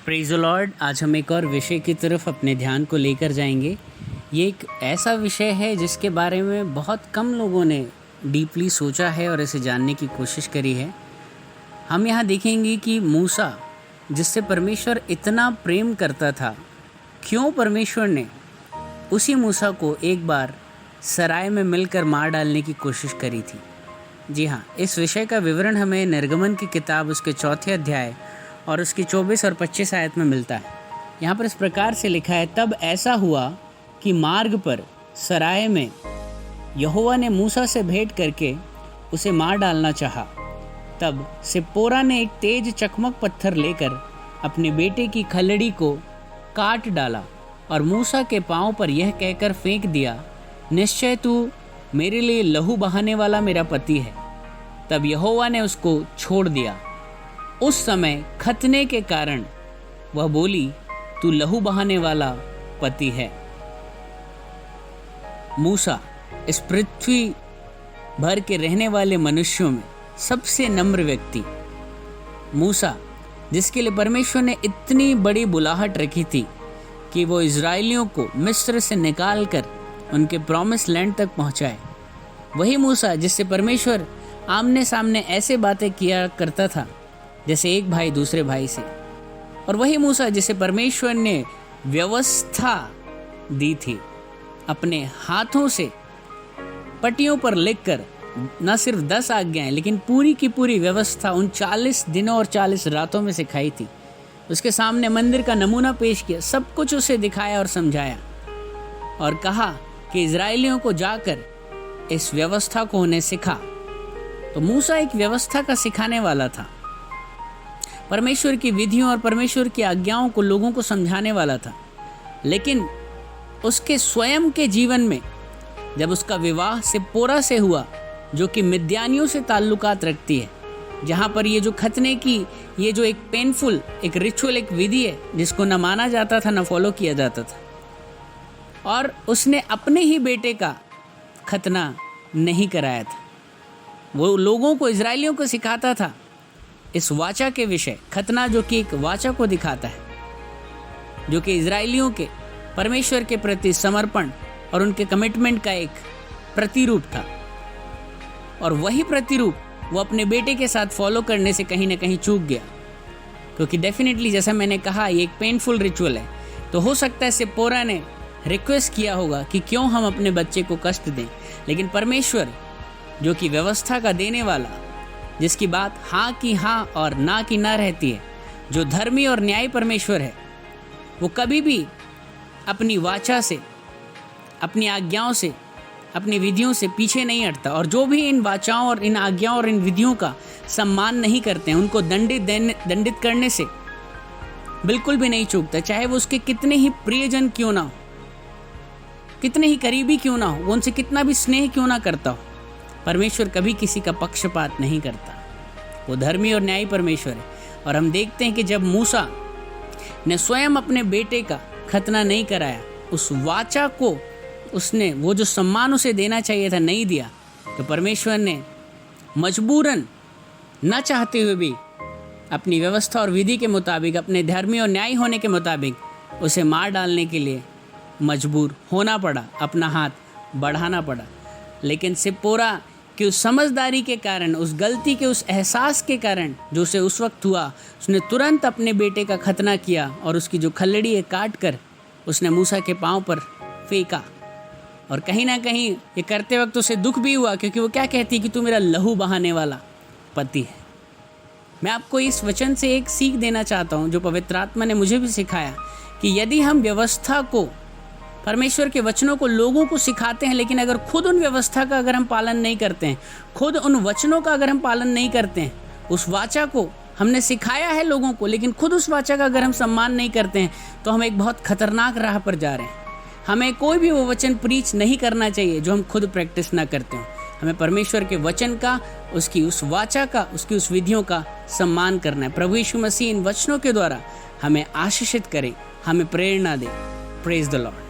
Praise the Lord. आज हम एक और विषय की तरफ अपने ध्यान को लेकर जाएंगे। ये एक ऐसा विषय है जिसके बारे में बहुत कम लोगों ने डीपली सोचा है और इसे जानने की कोशिश करी है। हम यहाँ देखेंगे कि मूसा, जिससे परमेश्वर इतना प्रेम करता था, क्यों परमेश्वर ने उसी मूसा को एक बार सराय में मिलकर मार डालने की कोशिश करी थी। जी हाँ, इस विषय का विवरण हमें निर्गमन की किताब उसके 4 अध्याय और उसकी 24 और 25 आयत में मिलता है। यहाँ पर इस प्रकार से लिखा है, तब ऐसा हुआ कि मार्ग पर सराय में यहोवा ने मूसा से भेंट करके उसे मार डालना चाहा। तब सिप्पोरा ने एक तेज चकमक पत्थर लेकर अपने बेटे की खलड़ी को काट डाला और मूसा के पांव पर यह कहकर फेंक दिया, निश्चय तू मेरे लिए लहू बहाने वाला मेरा पति है। तब यहोवा ने उसको छोड़ दिया। उस समय खतने के कारण वह बोली, तू लहू बहाने वाला पति है। मूसा इस पृथ्वी भर के रहने वाले मनुष्यों में सबसे नम्र व्यक्ति, मूसा, जिसके लिए परमेश्वर ने इतनी बड़ी बुलाहट रखी थी कि वो इजराइलियों को मिस्र से निकालकर उनके प्रॉमिस लैंड तक पहुंचाए। वही मूसा जिससे परमेश्वर आमने सामने ऐसे बातें किया करता था जैसे एक भाई दूसरे भाई से, और वही मूसा जिसे परमेश्वर ने व्यवस्था दी थी, अपने हाथों से पट्टियों पर लिखकर न सिर्फ 10 आज्ञाएं लेकिन पूरी की पूरी व्यवस्था उन 40 दिनों और 40 रातों में सिखाई थी। उसके सामने मंदिर का नमूना पेश किया, सब कुछ उसे दिखाया और समझाया और कहा कि इजराइलियों को जाकर इस व्यवस्था को उन्हें सिखा। तो मूसा एक व्यवस्था का सिखाने वाला था, परमेश्वर की विधियों और परमेश्वर की आज्ञाओं को लोगों को समझाने वाला था। लेकिन उसके स्वयं के जीवन में जब उसका विवाह सिप्पोरा से हुआ, जो कि मिद्यानियों से ताल्लुकात रखती है, जहाँ पर ये जो खतने की ये जो एक पेनफुल एक रिचुअल एक विधि है जिसको न माना जाता था न फॉलो किया जाता था, और उसने अपने ही बेटे का खतना नहीं कराया था। वो लोगों को, इजरायलियों को सिखाता था इस वाचा के विषय, खतना जो कि एक वाचा को दिखाता है, जो कि इजरायलियों के परमेश्वर के प्रति समर्पण और उनके कमिटमेंट का एक प्रतिरूप था। और वही प्रतिरूप वो अपने बेटे के साथ फॉलो करने से कहीं ना कहीं चूक गया, क्योंकि डेफिनेटली जैसा मैंने कहा ये एक पेनफुल रिचुअल है। तो हो सकता है सिप्पोरा ने रिक्वेस्ट किया होगा कि क्यों हम अपने बच्चे को कष्ट दें, लेकिन परमेश्वर जो कि व्यवस्था का देने वाला, जिसकी बात हाँ की हाँ और ना की ना रहती है, जो धर्मी और न्यायी परमेश्वर है, वो कभी भी अपनी वाचा से, अपनी आज्ञाओं से, अपनी विधियों से पीछे नहीं हटता। और जो भी इन वाचाओं और इन आज्ञाओं और इन विधियों का सम्मान नहीं करते हैं, उनको दंडित करने से बिल्कुल भी नहीं चूकता, चाहे वो उसके कितने ही प्रियजन क्यों ना हो, कितने ही करीबी क्यों ना हो, वो उनसे कितना भी स्नेह क्यों ना करता हो। परमेश्वर कभी किसी का पक्षपात नहीं करता, वो धर्मी और न्यायी परमेश्वर है। और हम देखते हैं कि जब मूसा ने स्वयं अपने बेटे का खतना नहीं कराया, उस वाचा को उसने वो जो सम्मान उसे देना चाहिए था नहीं दिया, तो परमेश्वर ने मजबूरन, न चाहते हुए भी, अपनी व्यवस्था और विधि के मुताबिक, अपने धर्मी और न्यायी होने के मुताबिक उसे मार डालने के लिए मजबूर होना पड़ा, अपना हाथ बढ़ाना पड़ा। लेकिन सिप्पोरा की उस समझदारी के कारण, उस गलती के उस एहसास के कारण जो उसे उस वक्त हुआ, उसने तुरंत अपने बेटे का खतना किया और उसकी जो खलड़ी है काट कर उसने मूसा के पांव पर फेंका। और कहीं ना कहीं ये करते वक्त उसे दुख भी हुआ, क्योंकि वो क्या कहती है कि तू मेरा लहू बहाने वाला पति है। मैं आपको इस वचन से एक सीख देना चाहता हूँ जो पवित्र आत्मा ने मुझे भी सिखाया, कि यदि हम व्यवस्था को, परमेश्वर के वचनों को लोगों को सिखाते हैं, लेकिन अगर खुद उन व्यवस्था का अगर हम पालन नहीं करते हैं, खुद उन वचनों का अगर हम पालन नहीं करते हैं, उस वाचा को हमने सिखाया है लोगों को, लेकिन खुद उस वाचा का अगर हम सम्मान नहीं करते हैं, तो हम एक बहुत खतरनाक राह पर जा रहे हैं। हमें कोई भी वो वचन प्रीच नहीं करना चाहिए जो हम खुद प्रैक्टिस ना करते हो। हमें परमेश्वर के वचन का, उसकी उस वाचा का, उसकी उस विधियों का सम्मान करना है। प्रभु यीशु मसीह इन वचनों के द्वारा हमें आशीषित करे, हमें प्रेरणा दे। Praise the Lord.